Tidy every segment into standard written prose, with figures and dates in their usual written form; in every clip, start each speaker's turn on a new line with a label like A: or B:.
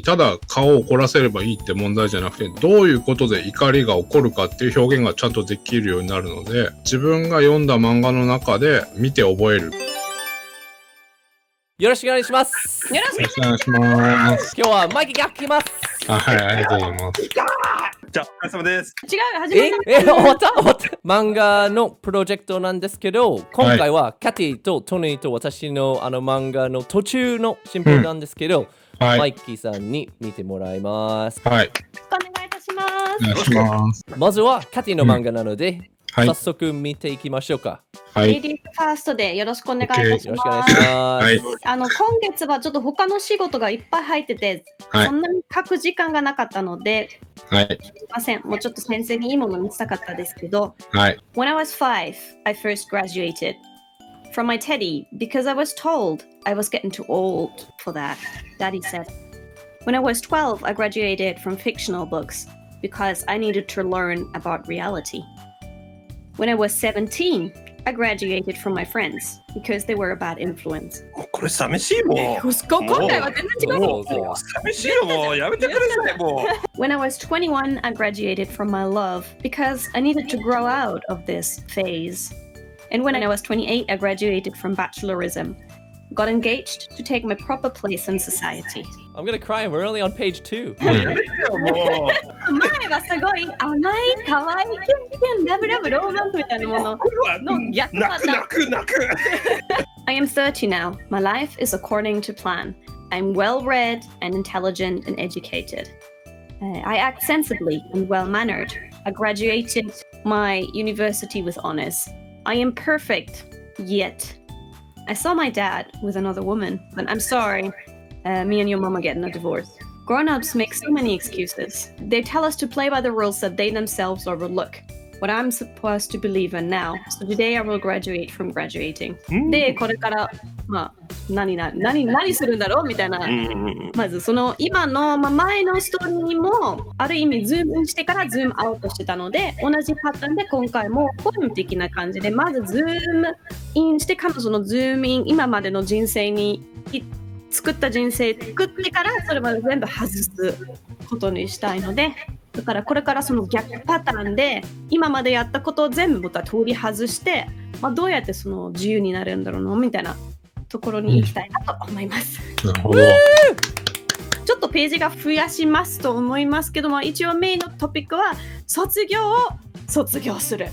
A: ただ顔を怒らせればいいって問題じゃなくて、どういうことで怒りが起こるかっていう表現がちゃんとできるようになるので、自分が読んだ漫画の中で見て覚える。
B: よろしくお願いします。
A: よろしくお願いします。
B: 今日はマイクが来ます。
A: はい、ありがとうございます。
C: じゃあ、お疲れ様です。
D: 違う、始まった。
B: 終わった漫画のプロジェクトなんですけど、今回はキャティとトニーと私の漫画の途中の進歩なんですけど、マイキーさんに見てもらいます。
A: はい。
D: お願いいたします。
A: お願いします。
B: まずはキャティの漫画なので、早速見ていきましょうか。
D: レディーファーストでよろしくお願いいたします。
B: よろしくお願いします。
A: はい。
D: 今月はちょっと他の仕事がいっぱい入ってて、そんなに書く時間がなかったので、
A: はい。
D: すいません。もうちょっと先生にいいもの見せたかったですけど、
A: はい。
D: When I was 5, I first graduated from my teddy because I was told I was getting too old for that, Daddy said. When I was 12, I graduated from fictional books because I needed to learn about reality.When I was 17, I graduated from my friends because they were a bad influence.
C: これ寂しいもん。
D: 今回は全然違う。
C: もう寂しいよ、もうやめてください、もう。
D: When I was 21, I graduated from my love because I needed to grow out of this phase. And when I was 28, I graduated from bachelorism. Got engaged to take my proper place in society.
B: I'm gonna cry. We're only on page 2.
C: やめてよ、もう。
D: 前はすごい甘い、可愛い、キュンキュン、ラブラブ、ローマンスみたいなものの逆だった。
C: 泣く。
D: I am 30 now. My life is according to plan. I'm well read and intelligent and educated. I act sensibly and well mannered. I graduated my university with honors. I am perfect, yet. I saw my dad with another woman, but I'm sorry. Me and your mom are getting a divorce. Grown-ups make so many excuses. They tell us to play by the rules that they themselves overlook. What I'm supposed to believe in now. So today I will graduate from graduating. で、これから、何するんだろうみたいな。まずその今の、前のストーリーにもある意味ズームインしてからズームアウトしてたので、同じパターンで今回もポエム的な感じで、まずズームインして彼女のズームイン、今までの人生に作った人生作ってからそれまで全部外すことにしたいので、だからこれからその逆パターンで今までやったことを全部また取り外して、どうやってその自由になれるんだろうなみたいなところに行きたいなと思います。
A: なるほど。
D: ちょっとページが増やしますと思いますけども、一応メインのトピックは卒業を卒業する。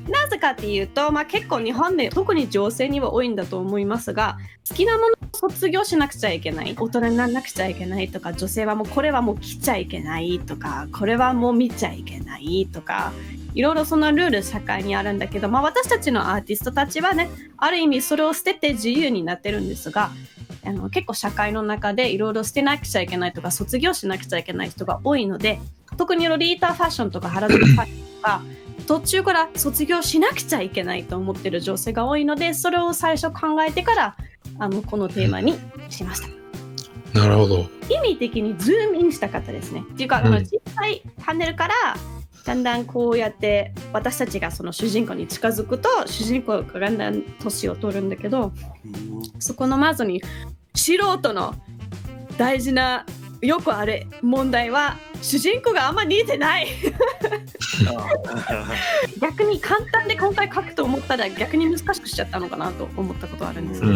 D: なぜかっていうと、結構日本で特に女性には多いんだと思いますが、好きなものを卒業しなくちゃいけない、大人にならなくちゃいけないとか、女性はもうこれはもう着ちゃいけないとか、これはもう見ちゃいけないとか、いろいろそのルール社会にあるんだけど、私たちのアーティストたちはね、ある意味それを捨てて自由になってるんですが、結構社会の中でいろいろ捨てなくちゃいけないとか、卒業しなくちゃいけない人が多いので、特にロリータファッションとか原宿ファッションとか途中から卒業しなくちゃいけないと思ってる女性が多いので、それを最初考えてからこのテーマにしました。
A: なるほど。
D: 意味的にズームインしたかったですね。っていうか、小さいパネルからだんだんこうやって私たちがその主人公に近づくと、主人公がだんだん年を取るんだけど、そこのまずに素人の大事なよくある問題は主人公があんま似てない逆に簡単で今回書くと思ったら逆に難しくしちゃったのかなと思ったことあるんですけど、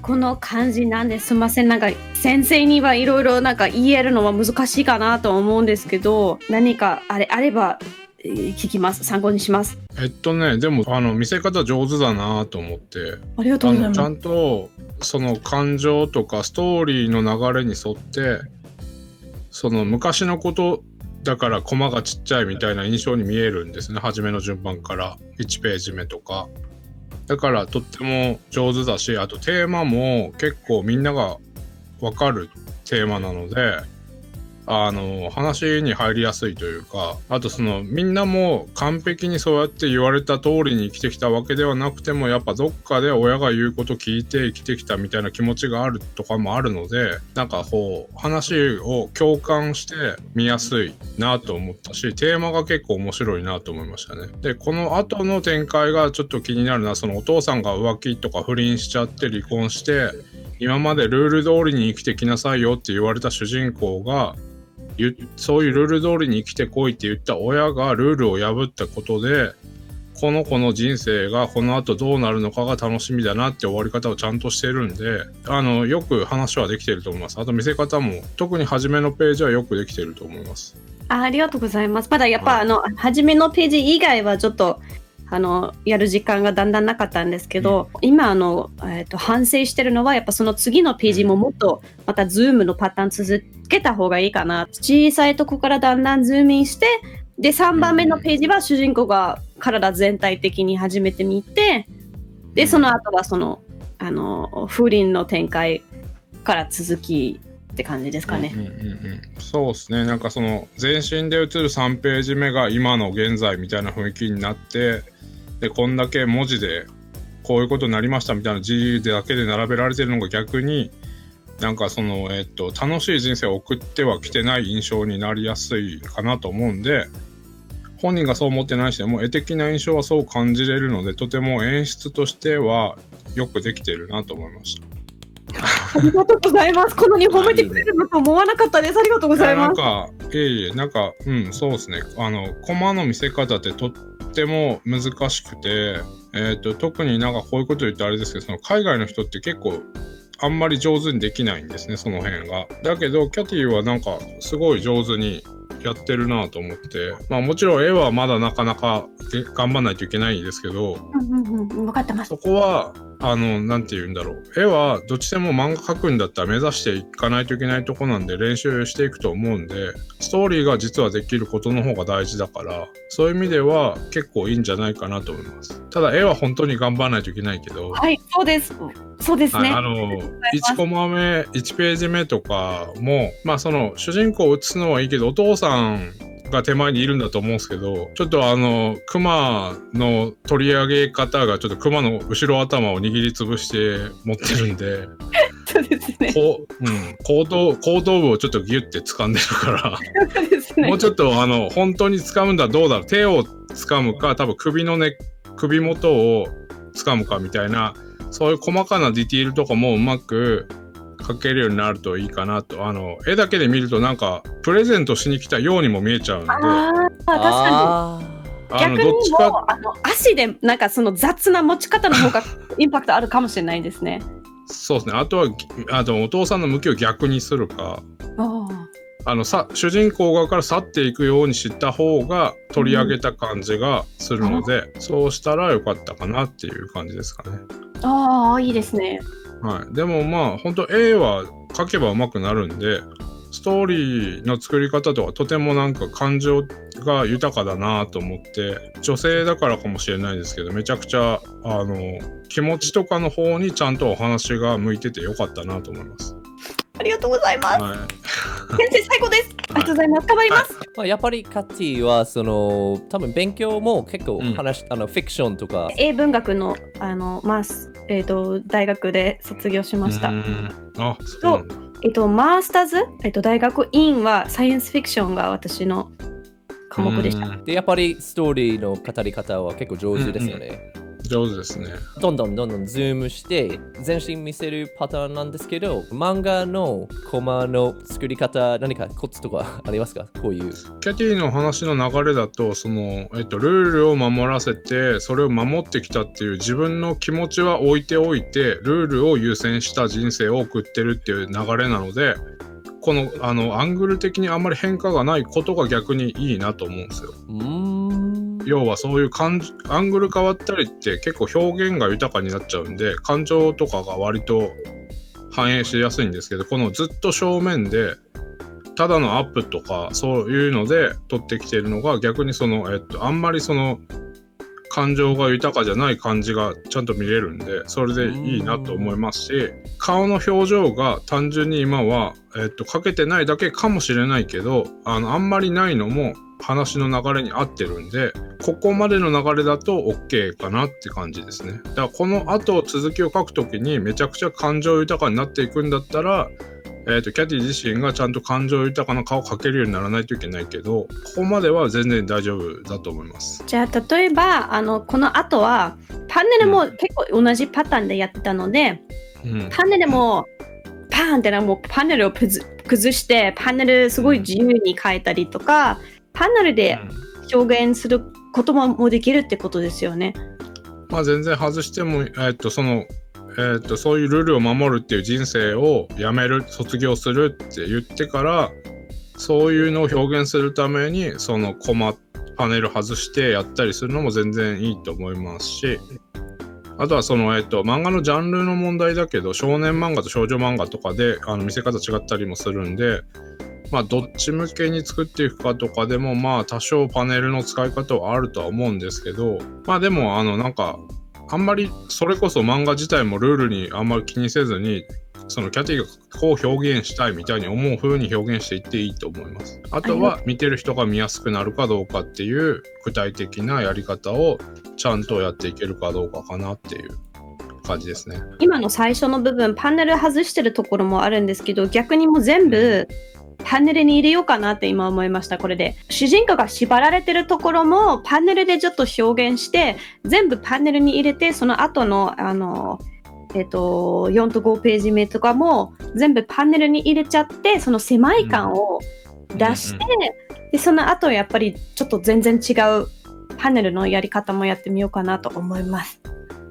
D: この感じなんですいません。なんか先生にはいろいろなんか言えるのは難しいかなと思うんですけど、何かあれば聞きます。参考にします。
A: でも見せ方上手だなと思って、
D: ありがとうございます。
A: ちゃんとその感情とかストーリーの流れに沿って、その昔のことだからコマがちっちゃいみたいな印象に見えるんですね。初めの順番から1ページ目とか。だからとっても上手だし、あとテーマも結構みんながわかるテーマなので、話に入りやすいというか、あとそのみんなも完璧にそうやって言われた通りに生きてきたわけではなくても、やっぱどっかで親が言うこと聞いて生きてきたみたいな気持ちがあるとかもあるので、なんかこう話を共感して見やすいなと思ったし、テーマが結構面白いなと思いましたね。で、この後の展開がちょっと気になるな。そのお父さんが浮気とか不倫しちゃって離婚して、今までルール通りに生きてきなさいよって言われた主人公が、そういうルール通りに生きてこいって言った親がルールを破ったことで、この子の人生がこの後どうなるのかが楽しみだなって終わり方をちゃんとしてるんで、よく話はできてると思います。あと見せ方も、特に初めのページはよくできてると思います。
D: ありがとうございます。まだやっぱ、初めのページ以外はちょっとやる時間がだんだんなかったんですけど、今反省してるのはやっぱその次のページももっとまたズームのパターン続けた方がいいかな。小さいとこからだんだんズームインして、で3番目のページは主人公が体全体的に初めて見て、でその後はその風鈴の展開から続きって感じですかね。
A: そうですね。なんかその全身で映る3ページ目が今の現在みたいな雰囲気になって、でこんだけ文字でこういうことになりましたみたいな字だけで並べられてるのが逆になんかその楽しい人生を送ってはきてない印象になりやすいかなと思うんで、本人がそう思ってない人でも絵的な印象はそう感じれるので、とても演出としてはよくできてるなと思いました。
D: ありがとうございます。この2褒めてくれるのと思わなかったです。ありがとうございます。
A: なんかそうですね。コマの見せ方ってとっても難しくて、特になんかこういうこと言ってあれですけど、その海外の人って結構あんまり上手にできないんですね、その辺が。だけどキャティはなんかすごい上手にやってるなと思って、まあもちろん絵はまだなかなか頑張んないといけないんですけど、
D: 分かってます。
A: そこはなんて言うんだろう、絵はどっちでも漫画描くんだったら目指していかないといけないとこなんで練習していくと思うんで、ストーリーが実はできることの方が大事だから、そういう意味では結構いいんじゃないかなと思います。ただ絵は本当に頑張らないといけないけど、
D: はい、そうですね。
A: 1コマ目1ページ目とかも、まあその主人公を写すのはいいけど、お父さんが手前にいるんだと思うんですけど、ちょっとクマの取り上げ方がちょっとクマの後ろ頭を握りつぶして持ってるんで
D: そうですね。
A: 後頭部をちょっとギュッて掴んでるから
D: そうですね。
A: もうちょっと本当に掴むんだどうだろう、手を掴むか多分首元を掴むかみたいな、そういう細かなディティールとかもうまく描けるようになるといいかなと。絵だけで見るとなんかプレゼントしに来たようにも見えちゃうんで、
D: 確かに逆にも足でなんかその雑な持ち方の方がインパクトあるかもしれないですね。
A: そうですね。あとはお父さんの向きを逆にするか、主人公側から去っていくようにした方が取り上げた感じがするので、そうしたらよかったかなっていう感じですかね。
D: いいですね。
A: はい。でもまあ本当絵は描けば上手くなるんで、ストーリーの作り方とかとてもなんか感情が豊かだなと思って、女性だからかもしれないですけど、めちゃくちゃ気持ちとかの方にちゃんとお話が向いててよかったなと思います。
D: ありがとうございます。はい、先生最高です。ありがとうございます。頑張ります。
B: やっぱりカティは多分勉強も結構フィクションとか
D: 英文学の大学で卒業しました。
A: そうなんだ。
D: マースターズ、大学院はサイエンスフィクションが私の科目でした。
B: でやっぱりストーリーの語り方は結構上手ですよね。
A: 上手ですね。
B: どんどんズームして全身見せるパターンなんですけど、漫画のコマの作り方何かコツとかありますか？こういう
A: キャティの話の流れだとルールを守らせてそれを守ってきたっていう自分の気持ちは置いておいてルールを優先した人生を送ってるっていう流れなので、このアングル的にあんまり変化がないことが逆にいいなと思うんですよ。要はそういうアングル変わったりって結構表現が豊かになっちゃうんで、感情とかが割と反映しやすいんですけど、このずっと正面でただのアップとかそういうので撮ってきてるのが逆にあんまり感情が豊かじゃない感じがちゃんと見れるんで、それでいいなと思いますし、顔の表情が単純に今はかけてないだけかもしれないけど、あんまりないのも話の流れに合ってるんで、ここまでの流れだと OK かなって感じですね。だからこの後続きを書くときにめちゃくちゃ感情豊かになっていくんだったら、キャティ自身がちゃんと感情豊かな顔を描けるようにならないといけないけど、ここまでは全然大丈夫だと思います。
D: じゃあ例えばこの後はパネルも結構同じパターンでやってたので、パネルもパンってもうパネルを崩してパネルすごい自由に変えたりとか、パネルで表現することもできるってことですよね。
A: まあ全然外しても、そういうルールを守るっていう人生をやめる、卒業するって言ってから、そういうのを表現するためにそのパネル外してやったりするのも全然いいと思いますし、あとはその漫画のジャンルの問題だけど、少年漫画と少女漫画とかで見せ方違ったりもするんで、まあどっち向けに作っていくかとかでもまあ多少パネルの使い方はあるとは思うんですけど、まあでもなんかあんまりそれこそ漫画自体もルールにあんまり気にせずに、そのキャティがこう表現したいみたいに思う風に表現していっていいと思います。あとは見てる人が見やすくなるかどうかっていう具体的なやり方をちゃんとやっていけるかどうかかなっていう感じですね。
D: 今の最初の部分パネル外してるところもあるんですけど、逆にもう全部パネルに入れようかなって今思いました。これで主人公が縛られてるところもパネルでちょっと表現して全部パネルに入れて、その後の4と5ページ目とかも全部パネルに入れちゃって、その狭い感を出して、でその後やっぱりちょっと全然違うパネルのやり方もやってみようかなと思います。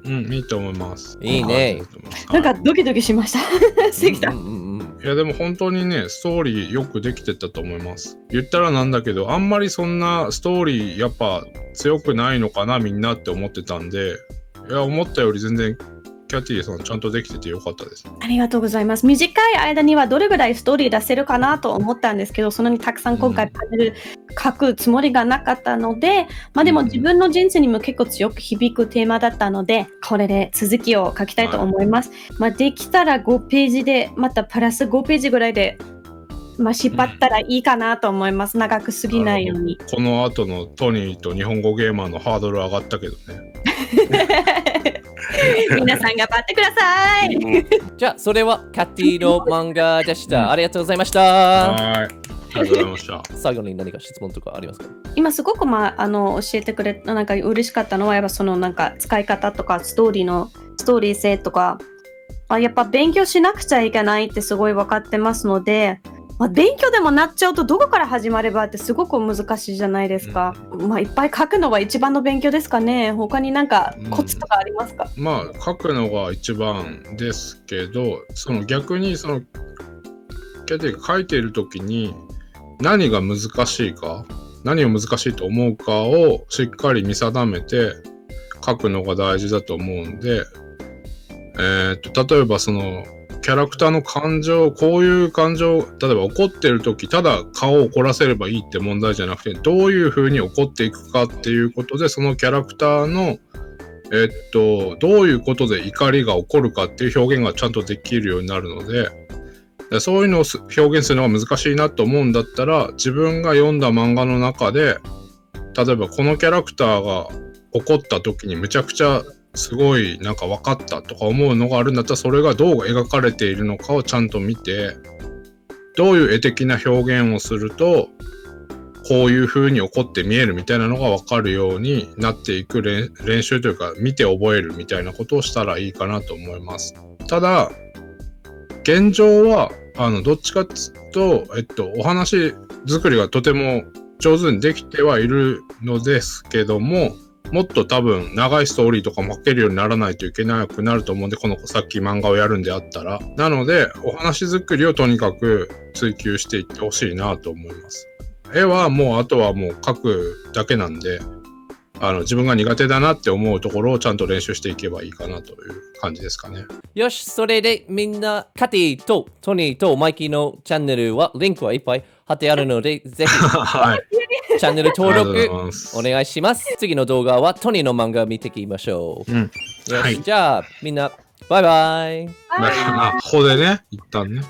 A: いいと思います。
B: いいね。
D: なんかドキドキしました。素敵だ。
A: いやでも本当にね、ストーリーよくできてたと思います。言ったらなんだけど、あんまりそんなストーリーやっぱ強くないのかなみんなって思ってたんで、いや思ったより全然キャティさんちゃんとできててよかったです。
D: ありがとうございます。短い間にはどれぐらいストーリー出せるかなと思ったんですけど、そんなにたくさん今回パネル書くつもりがなかったので、まあでも自分の人生にも結構強く響くテーマだったので、これで続きを書きたいと思います。まあできたら5ページで、またプラス5ページぐらいで、まあ縛ったらいいかなと思います。長くすぎないように。
A: この後のトニーと日本語ゲーマーのハードル上がったけどね。
D: 皆さん頑張ってください。
B: じゃあそれはキャティの漫画でした。ありがとうございました。
A: はい、ありがとうございました。
B: 最後に何か質問とかありますか？
D: 今すごく教えてくれたなんか嬉しかったのは、やっぱそのなんか使い方とかストーリー性とか、やっぱ勉強しなくちゃいけないってすごい分かってますので、勉強でもなっちゃうとどこから始まればってすごく難しいじゃないですか。いっぱい書くのは一番の勉強ですかね。他になんかコツとかありますか？
A: 書くのが一番ですけど、その逆にそのキャティが書いている時に何が難しいか、何を難しいと思うかをしっかり見定めて書くのが大事だと思うんで、例えばそのキャラクターの感情、こういう感情、例えば怒ってる時ただ顔を怒らせればいいって問題じゃなくて、どういう風に怒っていくかっていうことで、そのキャラクターのどういうことで怒りが起こるかっていう表現がちゃんとできるようになるので、そういうのを表現するのが難しいなと思うんだったら、自分が読んだ漫画の中で、例えばこのキャラクターが怒った時にむちゃくちゃすごいなんか分かったとか思うのがあるんだったら、それがどう描かれているのかをちゃんと見て、どういう絵的な表現をするとこういう風に怒って見えるみたいなのが分かるようになっていく練習というか、見て覚えるみたいなことをしたらいいかなと思います。ただ現状はどっちかっていうと、お話作りがとても上手にできてはいるのですけども、もっと多分長いストーリーとかも書けるようにならないといけなくなると思うんで、このさっき漫画をやるんであったら。なのでお話作りをとにかく追求していってほしいなと思います。絵はもうあとはもう描くだけなんで、自分が苦手だなって思うところをちゃんと練習していけばいいかなという感じですかね。
B: よし、それでみんなカティとトニーとマイキーのチャンネルはリンクはいっぱい貼ってあるので、ぜひ
A: はい、
B: チャンネル登録お願いします。次の動画はトニーの漫画見ていきましょう。よし、じゃあみんなバイバイ。
A: ここでね、一旦ね。